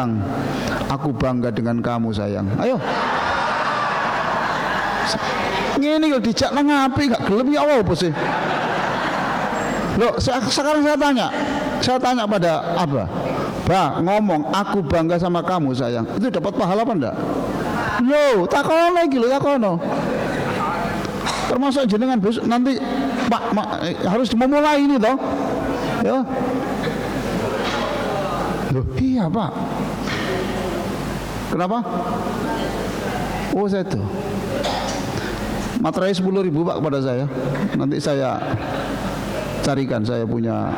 sayang, aku bangga dengan kamu sayang. Ayo. Ngene kok dijak nang api gak gelem ya apa sih? Loh, sekarang saya tanya pada Abah. Bah, ngomong aku bangga sama kamu sayang. Itu dapat pahala apa enggak? Loh, takono iki lho, takono. Termasuk jenengan besok nanti Pak harus memulai ini toh. Ya. Loh, iya Pak. Kenapa? Oh, saya tuh. Materai 10.000 Pak kepada saya. Nanti saya carikan, saya punya.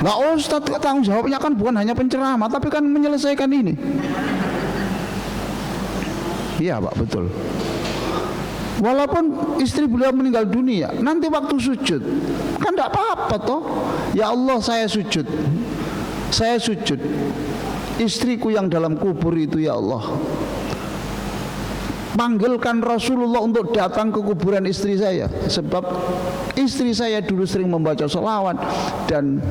Nah, Ustaz, tanggung jawabnya kan bukan hanya penceramah, tapi kan menyelesaikan ini. Iya Pak, betul. Walaupun istri beliau meninggal dunia, nanti waktu sujud kan tidak apa-apa toh. Ya Allah, saya sujud, istriku yang dalam kubur itu ya Allah, panggilkan Rasulullah untuk datang ke kuburan istri saya, sebab istri saya dulu sering membaca sholawat dan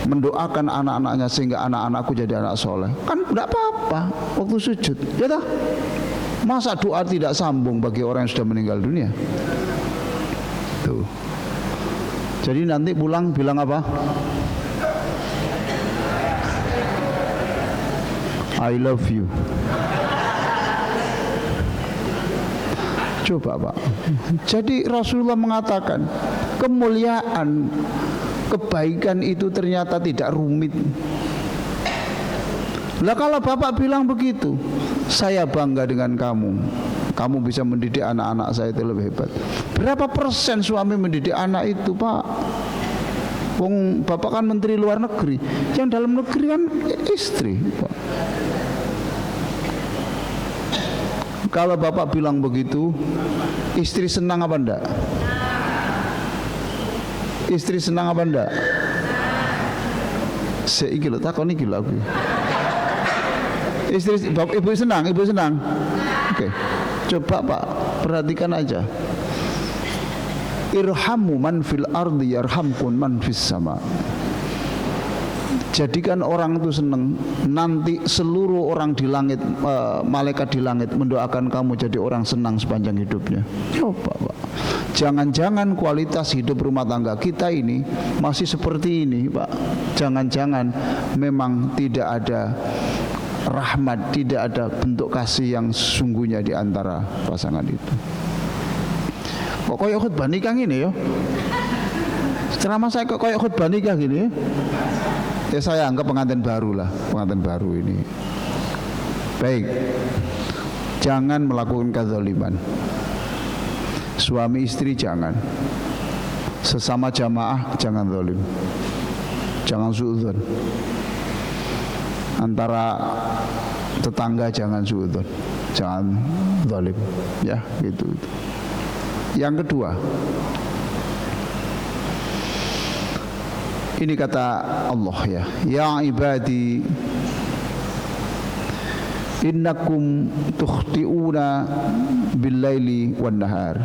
mendoakan anak-anaknya sehingga anak-anakku jadi anak soleh. Kan tidak apa-apa waktu sujud, ya toh? Masa doa tidak sambung bagi orang yang sudah meninggal dunia? Tuh. Jadi nanti pulang bilang apa? I love you. Coba Pak. Jadi Rasulullah mengatakan kemuliaan, kebaikan itu ternyata tidak rumit. Lah kalau Bapak bilang begitu, saya bangga dengan kamu. Kamu bisa mendidik anak-anak saya itu lebih hebat. Berapa persen suami mendidik anak itu Pak? Wong Bapak kan menteri luar negeri, yang dalam negeri kan istri Pak. Kalau Bapak bilang begitu, istri senang apa enggak? Istri senang apa enggak? Seiki lho takon iki lho aku. Istri, ibu senang, ibu senang. Oke. Coba Pak, perhatikan aja. Irhamu man fil ardi yarhamkum man fis sama. Jadikan orang itu senang, nanti seluruh orang di langit, malaikat di langit mendoakan kamu jadi orang senang sepanjang hidupnya. Coba Pak. Jangan-jangan kualitas hidup rumah tangga kita ini masih seperti ini Pak. Jangan-jangan memang tidak ada rahmat, tidak ada bentuk kasih yang sesungguhnya di antara pasangan itu. Kok koyok khutbah nikah gini ya? Ceramah saya kok koyok khutbah nikah gini ya? Ya saya anggap pengantin baru lah, pengantin baru ini. Baik, jangan melakukan kezaliman. Suami istri jangan. Sesama jamaah jangan zalim. Jangan suudzon. Antara tetangga jangan suudzon, jangan zalim, ya gitu. Yang kedua, ini kata Allah ya, ya ibadi innakum tukhti'una bil-laili wan-nahar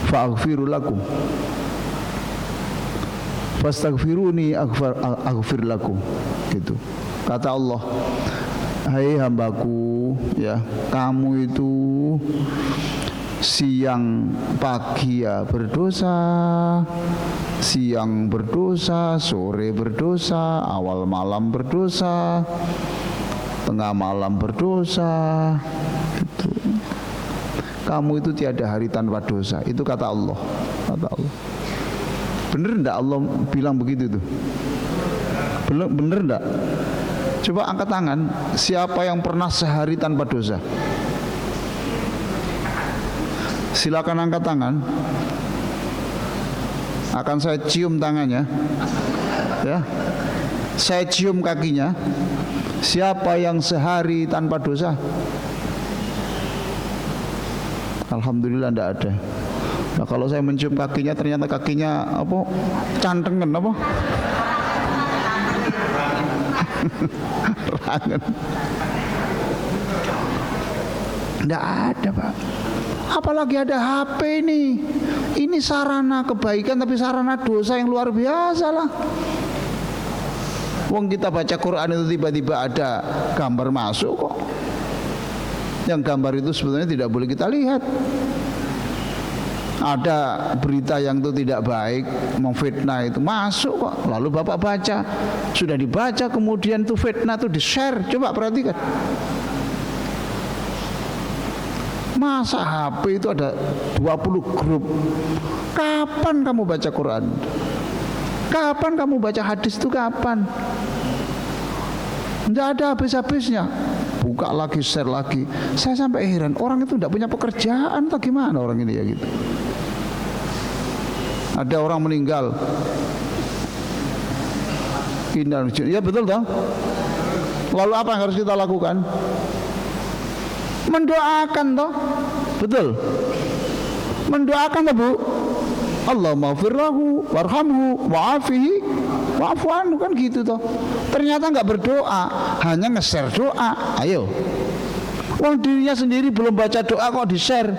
fa'aghfiru lakum fastaghfiruni aghfir lakum, gitu. Kata Allah, hai hambaku ya, kamu itu siang pagi ya berdosa, siang berdosa, sore berdosa, awal malam berdosa, tengah malam berdosa, gitu. Kamu itu tiada hari tanpa dosa. Itu kata Allah, kata Allah. Bener enggak Allah bilang begitu tuh? Bener enggak? Coba angkat tangan, siapa yang pernah sehari tanpa dosa? Silakan angkat tangan. Akan saya cium tangannya. Ya. Saya cium kakinya. Siapa yang sehari tanpa dosa? Alhamdulillah enggak ada. Nah, kalau saya mencium kakinya ternyata kakinya apa? Cantengan apa? Rangen. Enggak ada Pak. Apalagi ada HP ini. Ini sarana kebaikan tapi sarana dosa yang luar biasa lah. Wong kita baca Quran itu tiba-tiba ada gambar masuk kok. Yang gambar itu sebetulnya tidak boleh kita lihat. Ada berita yang itu tidak baik, memfitnah itu masuk kok. Lalu Bapak baca, sudah dibaca kemudian itu fitnah itu di-share. Coba perhatikan. Masa HP itu ada 20 grup. Kapan kamu baca Quran? Kapan kamu baca hadis itu kapan? Tidak ada habis-habisnya. Buka lagi, share lagi. Saya sampai heran, orang itu tidak punya pekerjaan atau gimana orang ini ya gitu. Ada orang meninggal. Ya betul toh? Lalu apa yang harus kita lakukan? Mendoakan toh? Betul. Mendoakan toh, Bu? Allahumma firlahu warhamhu wa'afihi wa'fu anhu, kan gitu toh. Ternyata enggak berdoa, hanya nge-share doa. Ayo. Wong dirinya sendiri belum baca doa kok di-share.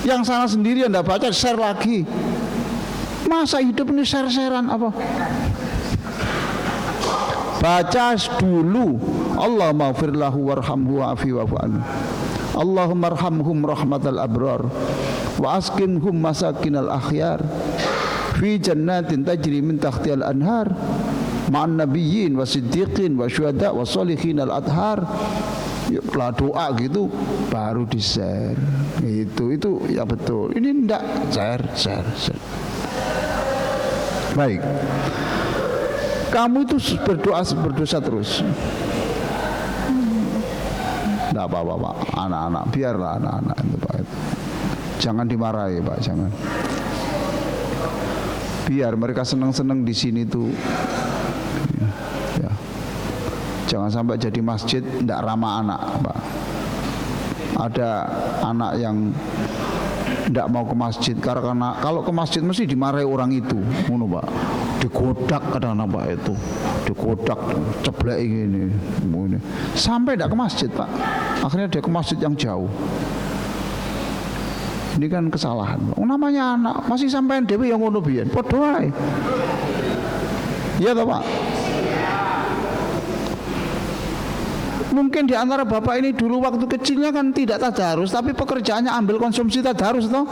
Yang sana sendiri yang enggak baca share lagi. Masa hidup ini share-sharean apa? Baca dulu. Allahumma firlahu warhamhu wa'afihi wa'fu anhu. Allahumma arhamhum rahmatal abrar wa askinhum masakinal akhyar fi jannatin tajri min tahtihal anhar ma'an nabiyyin wa siddiqin wa syuhada wa sholihin al adhar. Lah doa gitu baru di-share. Itu ya betul. Ini enggak share. Baik. Kamu itu berdosa terus. Tidak apa-apa Pak, anak-anak, biarlah anak-anak itu Pak. Jangan dimarahi Pak, jangan. Biar mereka senang-senang di sini tuh. Ya. Jangan sampai jadi masjid tidak ramah anak Pak. Ada anak yang tidak mau ke masjid karena kalau ke masjid mesti dimarahi orang itu, ngono Pak. Digodak kadang-kadang Pak itu, digodak, ceblek ini, sampai tidak ke masjid Pak. Akhirnya dia ke masjid yang jauh. Ini kan kesalahan. Namanya anak masih sampai dewe yang ngono biyen, padha wae. Iya toh Pak. Mungkin di antara bapak ini dulu waktu kecilnya kan tidak tadarus, tapi pekerjaannya ambil konsumsi tadarus toh.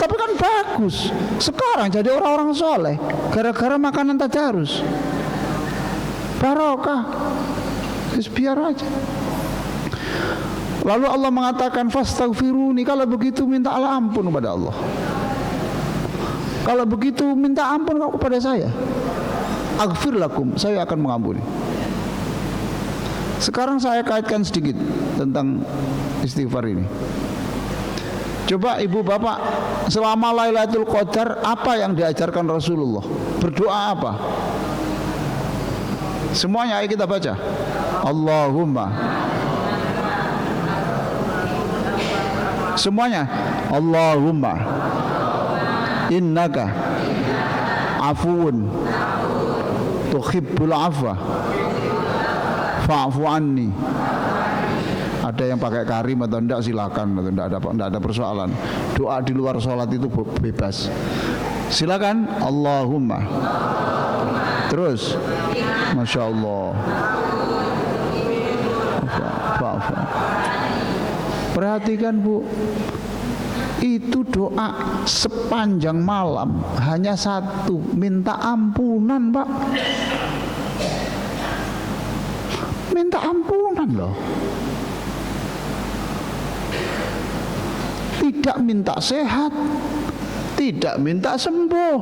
Tapi kan bagus. Sekarang jadi orang-orang soleh gara-gara makanan tadarus. Barokah. Biar aja. Lalu Allah mengatakan fastaghfiruni, kalau begitu minta Allah ampun kepada Allah. Kalau begitu minta ampun kepada saya. Aghfir lakum, saya akan mengampuni. Sekarang saya kaitkan sedikit tentang istighfar ini. Coba ibu bapak, selama Lailatul Qadar apa yang diajarkan Rasulullah? Berdoa apa? Semuanya ayo kita baca. Allahumma. Semuanya. Allahumma innaka afuun tuhibbul afwa fa'fu anni. Ada yang pakai karim atau enggak silakan, atau enggak ada persoalan. Doa di luar sholat itu bebas. Silakan. Allahumma. Terus. Masya Allah. Perhatikan Bu, itu doa sepanjang malam hanya satu, minta ampunan Pak. Minta ampunan loh. Tidak minta sehat, tidak minta sembuh,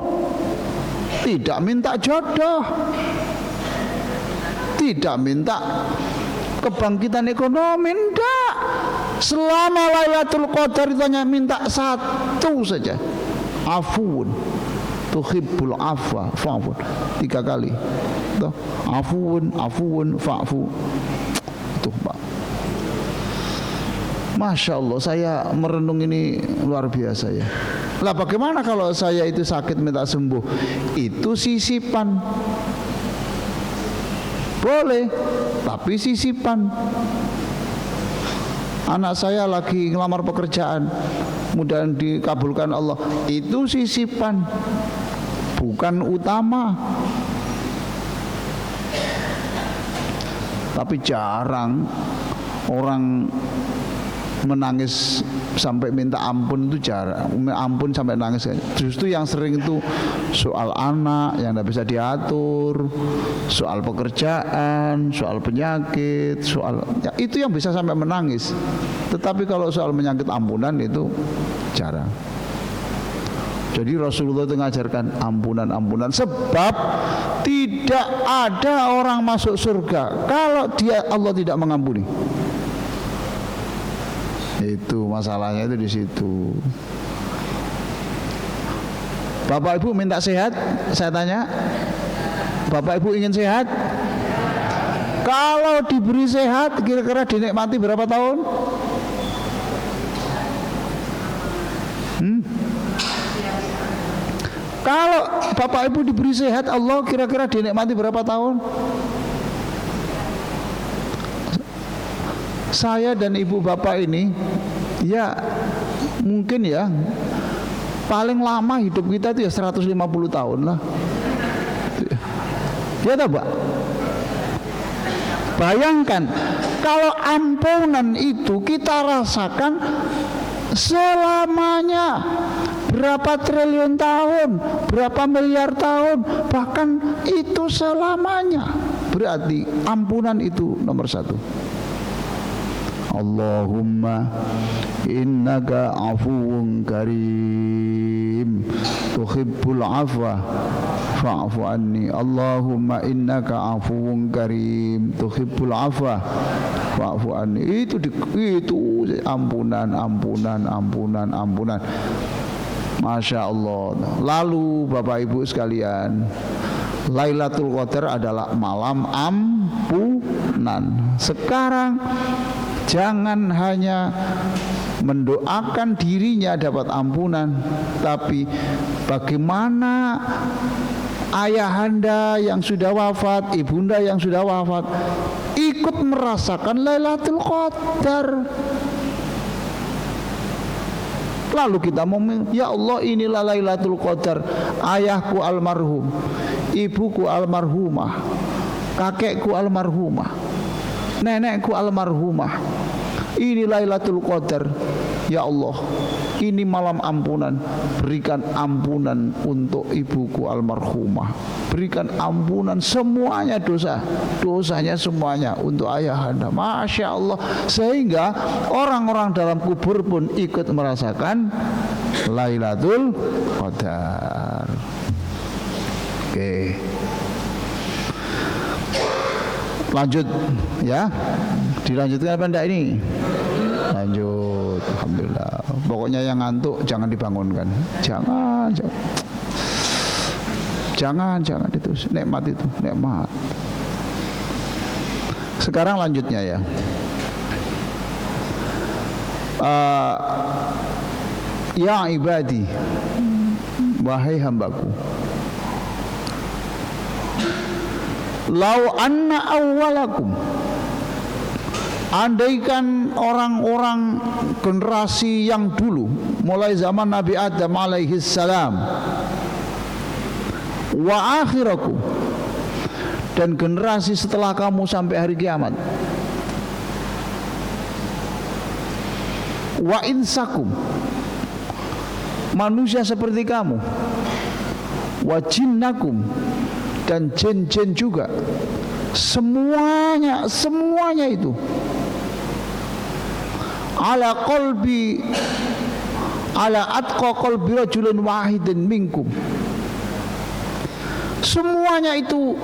tidak minta jodoh, tidak minta kebangkitan ekonomi, enggak. Selama Lailatul Qadar itu hanya minta satu saja. Afuun tuhibbul afwa fa'fu. 3 kali. Tuh, afuun fa'fu. Tuh Pak. Masya Allah, saya merenung ini luar biasa ya. Lah bagaimana kalau saya itu sakit minta sembuh? Itu sisipan. Boleh, tapi sisipan. Anak saya lagi ngelamar pekerjaan, mudah dikabulkan Allah, itu sisipan, bukan utama. Tapi jarang orang menangis sampai minta ampun, itu jarang. Ampun sampai nangis. Justru yang sering itu soal anak yang tidak bisa diatur, soal pekerjaan, soal penyakit, soal ya, itu yang bisa sampai menangis. Tetapi kalau soal menyangkut ampunan itu jarang. Jadi Rasulullah itu mengajarkan ampunan-ampunan, sebab tidak ada orang masuk surga kalau dia Allah tidak mengampuni. Itu masalahnya itu di situ. Bapak Ibu minta sehat, saya tanya. Bapak Ibu ingin sehat? Kalau diberi sehat, kira-kira dinikmati berapa tahun? Kalau Bapak Ibu diberi sehat Allah, kira-kira dinikmati berapa tahun? Saya dan ibu bapak ini, ya mungkin ya paling lama hidup kita itu ya 150 tahun lah. Ya tak Pak? Bayangkan kalau ampunan itu kita rasakan selamanya, berapa triliun tahun, berapa miliar tahun, bahkan itu selamanya. Berarti ampunan itu nomor satu. Allahumma innaka afuwun karim tuhibbul afwa fa'fu anni. Allahumma innaka afuwun karim tuhibbul afwa fa'fu anni. Itu ampunan. Masya Allah. Lalu Bapak Ibu sekalian, Lailatul Qadar adalah malam ampunan. Sekarang jangan hanya mendoakan dirinya dapat ampunan, tapi bagaimana ayahanda yang sudah wafat, ibunda yang sudah wafat ikut merasakan Lailatul Qadar. Lalu kita ngomong, ya Allah inilah Lailatul Qadar. Ayahku almarhum, ibuku almarhumah, kakekku almarhumah, nenekku almarhumah. Ini Lailatul Qadar. Ya Allah, ini malam ampunan. Berikan ampunan untuk ibuku almarhumah. Berikan ampunan semuanya dosanya semuanya untuk ayahanda. Masya Allah. Sehingga orang-orang dalam kubur pun ikut merasakan Lailatul Qadar. Oke. Lanjut ya. Dilanjutkan apa enggak ini? Lanjut. Alhamdulillah. Pokoknya yang ngantuk jangan dibangunkan. Jangan itu nikmat itu, nikmat. Sekarang lanjutnya ya. Ya ibadi, wahai hambaku, lau anna awwalakum, andaikan orang-orang generasi yang dulu mulai zaman Nabi Adam alaihi salam, wa akhirakum, dan generasi setelah kamu sampai hari kiamat, wa insakum, manusia seperti kamu, wa jinnakum, dan jin-jin juga, semuanya itu ala atqa qalbi rajulin wahidin minkum, semuanya itu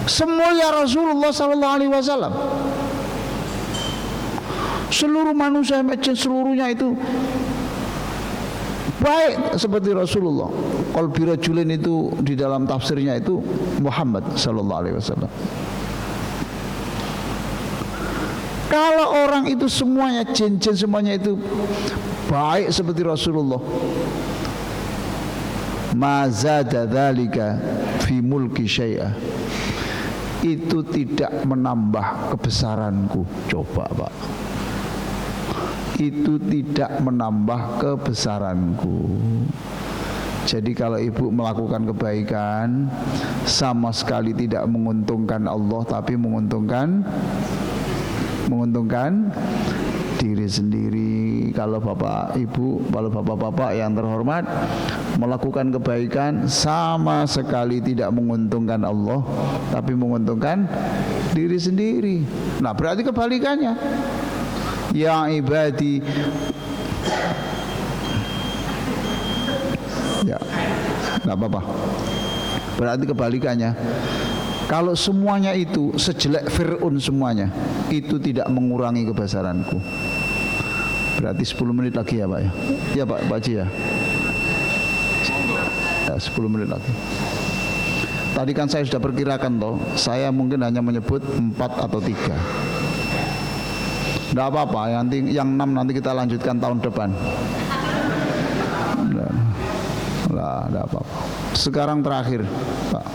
semulia Rasulullah sallallahu alaihi wasallam. Seluruh manusia macam seluruhnya itu baik seperti Rasulullah. Qalbi rajulin itu di dalam tafsirnya itu Muhammad sallallahu alaihi wasallam. Kalau orang itu semuanya jin-jin semuanya itu baik seperti Rasulullah, ma zada dzalika fi mulki syai'a, itu tidak menambah kebesaranku. Coba Pak, itu tidak menambah kebesaranku. Jadi kalau ibu melakukan kebaikan sama sekali tidak menguntungkan Allah, tapi menguntungkan diri sendiri. Kalau bapak ibu, kalau bapak-bapak yang terhormat melakukan kebaikan sama sekali tidak menguntungkan Allah, tapi menguntungkan diri sendiri. Nah berarti kebalikannya. Ya ibadi, ya, nggak apa-apa. Berarti kebalikannya. Kalau semuanya itu sejelek Fir'aun semuanya, itu tidak mengurangi kebesaranku. Berarti 10 menit lagi ya Pak ya? Ya Pak Haji ya? Ya 10 menit lagi. Tadi kan saya sudah perkirakan toh, saya mungkin hanya menyebut 4 atau 3. Nggak apa-apa, yang 6 nanti kita lanjutkan tahun depan. Lah, nggak apa-apa. Sekarang terakhir Pak.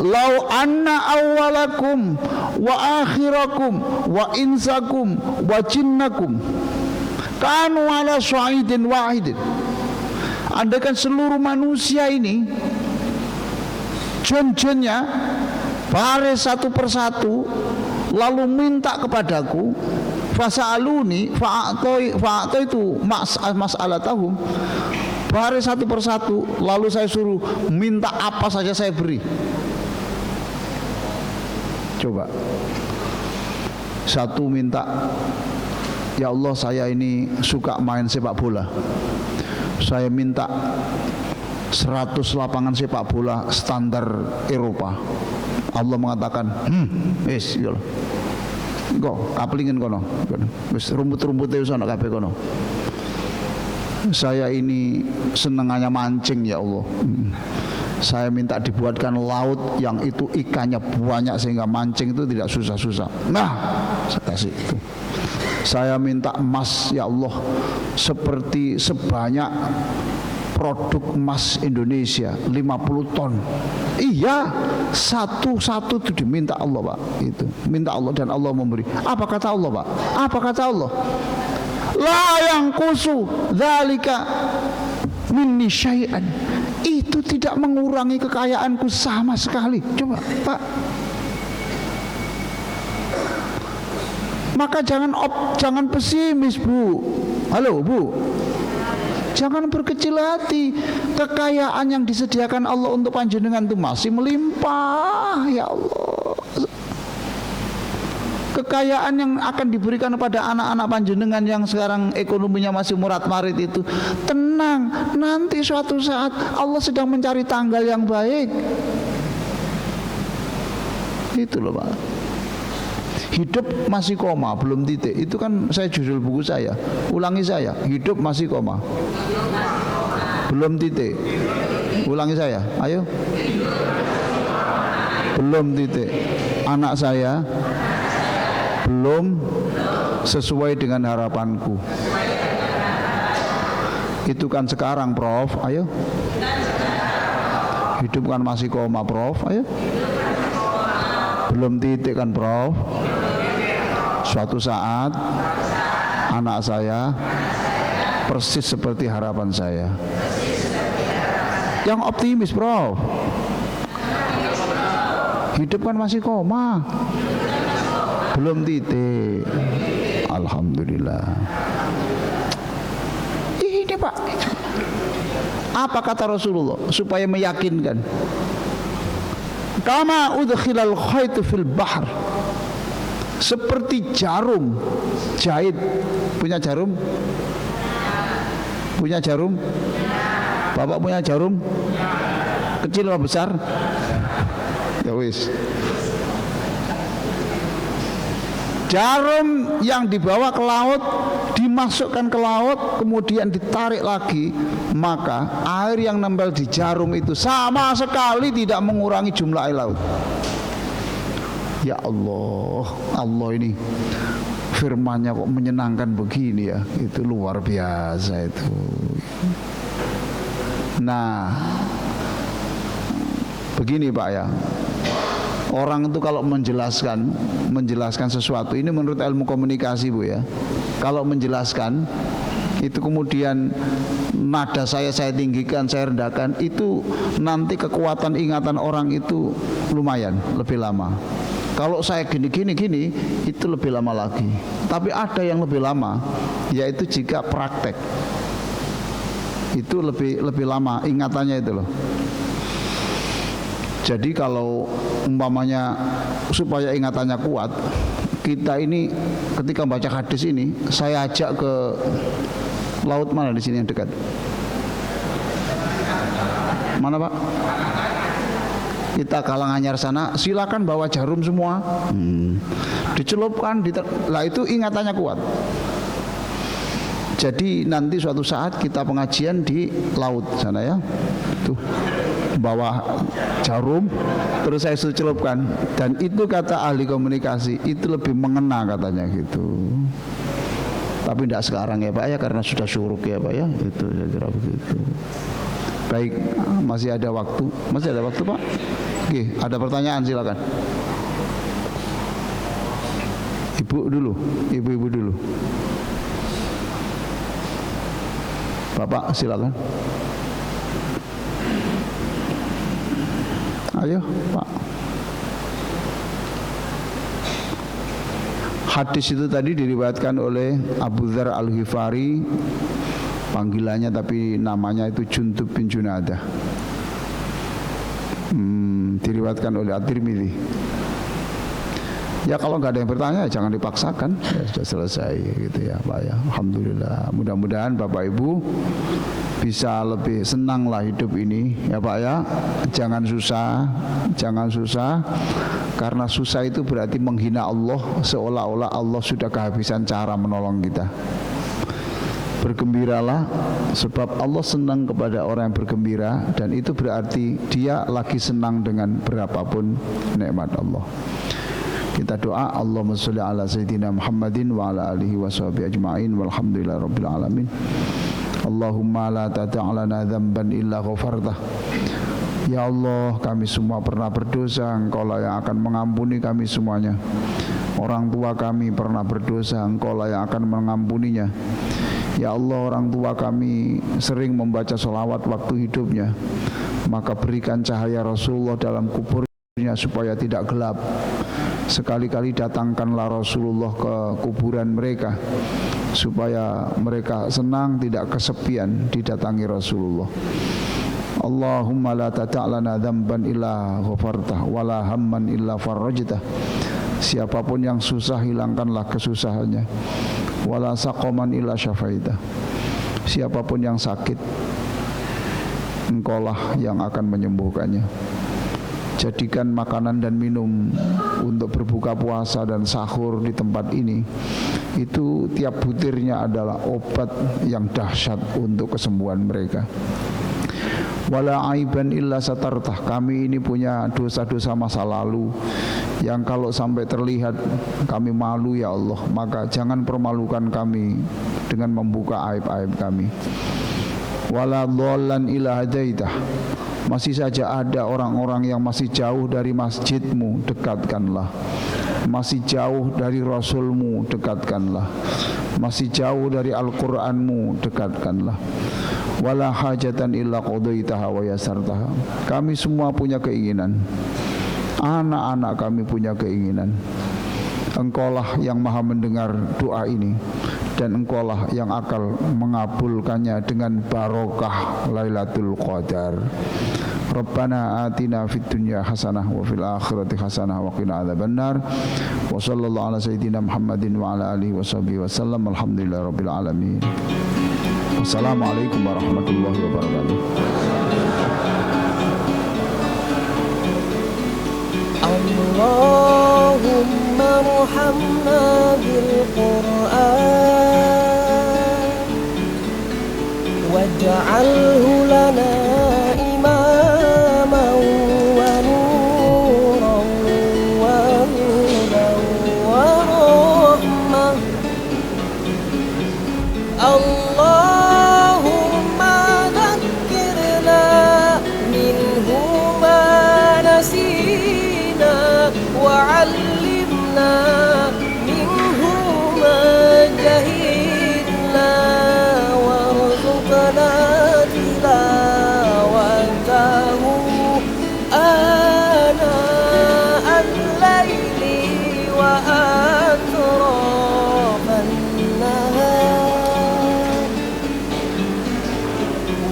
Lau anna awwalakum wa akhirakum wa insakum wa jinnakum kanu ala syahidin wahidin. Andaikan seluruh manusia ini jin-jinnya baris satu persatu lalu minta kepadaku, fasa'aluni fa'atoi itu mas'alatahum, baris satu persatu lalu saya suruh minta apa saja saya beri. Coba satu minta, ya Allah saya ini suka main sepak bola, saya minta 100 lapangan sepak bola standar Eropa. Allah mengatakan wis yo kok kaplingen kono, wis rumput-rumpute wis ana kabeh kono. Saya ini senengannya mancing ya Allah, saya minta dibuatkan laut yang itu ikannya banyak sehingga mancing itu tidak susah-susah. Nah, saya kasih itu. Saya minta emas ya Allah seperti sebanyak produk emas Indonesia 50 ton. Iya, satu-satu itu diminta Allah Pak. Itu minta Allah dan Allah memberi. Apa kata Allah Pak? Apa kata Allah? La yang kusu dzalika minni syai'an. Itu tidak mengurangi kekayaanku sama sekali. Coba Pak. Maka jangan pesimis Bu. Halo Bu. Jangan berkecil hati. Kekayaan yang disediakan Allah untuk panjenengan itu masih melimpah ya Allah. Kekayaan yang akan diberikan kepada anak-anak panjenengan yang sekarang ekonominya masih murat-marit itu, tenang, nanti suatu saat Allah sedang mencari tanggal yang baik. Itu loh Pak. Hidup masih koma, belum titik. Itu kan saya judul buku saya. Ulangi saya, hidup masih koma, belum titik. Ulangi saya, ayo. Belum titik. Anak saya belum sesuai dengan harapanku. Itu kan sekarang Prof, ayo. Hidup kan masih koma Prof, ayo. Belum titik kan Prof. Suatu saat anak saya persis seperti harapan saya. Yang optimis Prof. Hidup kan masih koma, belum titik. Alhamdulillah. Ini Pak, apa kata Rasulullah supaya meyakinkan? Kama udkhilal khaytu fil bahr, seperti jarum jahit. Punya jarum? Punya jarum? Bapak punya jarum? Kecil atau besar? Ya wis. Jarum yang dibawa ke laut, dimasukkan ke laut, kemudian ditarik lagi, maka air yang nempel di jarum itu sama sekali tidak mengurangi jumlah air laut. Ya Allah, Allah ini firman-Nya kok menyenangkan begini ya, itu luar biasa itu. Nah, begini Pak ya, Orang itu kalau menjelaskan sesuatu, ini menurut ilmu komunikasi Bu ya. Kalau menjelaskan itu kemudian nada saya tinggikan, saya rendahkan, itu nanti kekuatan ingatan orang itu lumayan lebih lama. Kalau saya gini itu lebih lama lagi. Tapi ada yang lebih lama, yaitu jika praktek. Itu lebih lama ingatannya itu loh. Jadi kalau umpamanya supaya ingatannya kuat, kita ini ketika baca hadis ini, saya ajak ke laut mana di sini yang dekat? Mana Pak? Kita Karanganyar sana, silakan bawa jarum semua. Dicelupkan, lah itu ingatannya kuat. Jadi nanti suatu saat kita pengajian di laut sana ya, tuh bawa jarum, terus saya celupkan, dan itu kata ahli komunikasi itu lebih mengena katanya gitu. Tapi tidak sekarang ya Pak ya, karena sudah syuruk ya Pak ya, itu saya kira begitu. Baik, masih ada waktu Pak. Oke, ada pertanyaan silakan. Ibu-ibu dulu. Bapak silakan. Ayo Pak. Hadis itu tadi diriwayatkan oleh Abu Dzar Al-Ghifari, panggilannya tapi namanya itu Jundub bin Junadah. Diriwayatkan oleh At-Tirmidzi. Ya kalau nggak ada yang bertanya jangan dipaksakan, ya sudah selesai gitu ya Pak ya. Alhamdulillah. Mudah-mudahan Bapak Ibu bisa lebih senang lah hidup ini ya Pak ya. Jangan susah, karena susah itu berarti menghina Allah, seolah-olah Allah sudah kehabisan cara menolong kita. Bergembiralah sebab Allah senang kepada orang yang bergembira, dan itu berarti dia lagi senang dengan berapapun nikmat Allah. Kita doa, Allahumma sholli ala sayyidina Muhammadin wa ala alihi wa sahbihi ajma'in walhamdulillahi rabbil alamin. Allahumma la tata'alana dzamban illa ghafartah. Ya Allah, kami semua pernah berdosa, Engkau lah yang akan mengampuni kami semuanya. Orang tua kami pernah berdosa, Engkau lah yang akan mengampuninya. Ya Allah, orang tua kami sering membaca sholawat waktu hidupnya, maka berikan cahaya Rasulullah dalam kuburnya supaya tidak gelap. Sekali-kali datangkanlah Rasulullah ke kuburan mereka, supaya mereka senang, tidak kesepian didatangi Rasulullah. Allahumma la tata'lana dzamban illa ghafartah wa la hamman illa farajtah. Siapapun yang susah, hilangkanlah kesusahannya. Wala saqaman illa syafaitah. Siapapun yang sakit, Engkaulah yang akan menyembuhkannya. Jadikan makanan dan minum untuk berbuka puasa dan sahur di tempat ini, itu tiap butirnya adalah obat yang dahsyat untuk kesembuhan mereka. Wala aiban illa satartah. Kami ini punya dosa-dosa masa lalu yang kalau sampai terlihat kami malu ya Allah, maka jangan permalukan kami dengan membuka aib-aib kami. Wala dhallan illa hadaitah. Masih saja ada orang-orang yang masih jauh dari masjidmu, dekatkanlah. Masih jauh dari Rasulmu, dekatkanlah. Masih jauh dari Al-Qur'anmu, dekatkanlah. Wala hajatan illa qadaitaha wa yasartaha. Kami semua punya keinginan, anak-anak kami punya keinginan. Engkaulah yang maha mendengar doa ini, dan Engkaulah yang akan mengabulkannya dengan barokah Lailatul Qadar. Rabbana atina fid dunya hasanah wa fil akhirati hasanah wa qina adzabannar. Wa sallallahu ala sayyidina Muhammadin wa ala alihi wa sahbihi wasallam. Alhamdulillahi rabbil alamin. Wassalamualaikum warahmatullahi wabarakatuh. Allahumma arhamna bil Qur'an waj'alhu lana imaman wa nuran wa hudan wa rahmah. Allahumma dhakkirna minhu ma nasina وعلمنا منه ما جهلنا وارزقنا تلاوته آناء الليل وأطراف النهار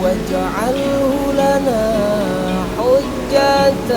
واجعله لنا حجة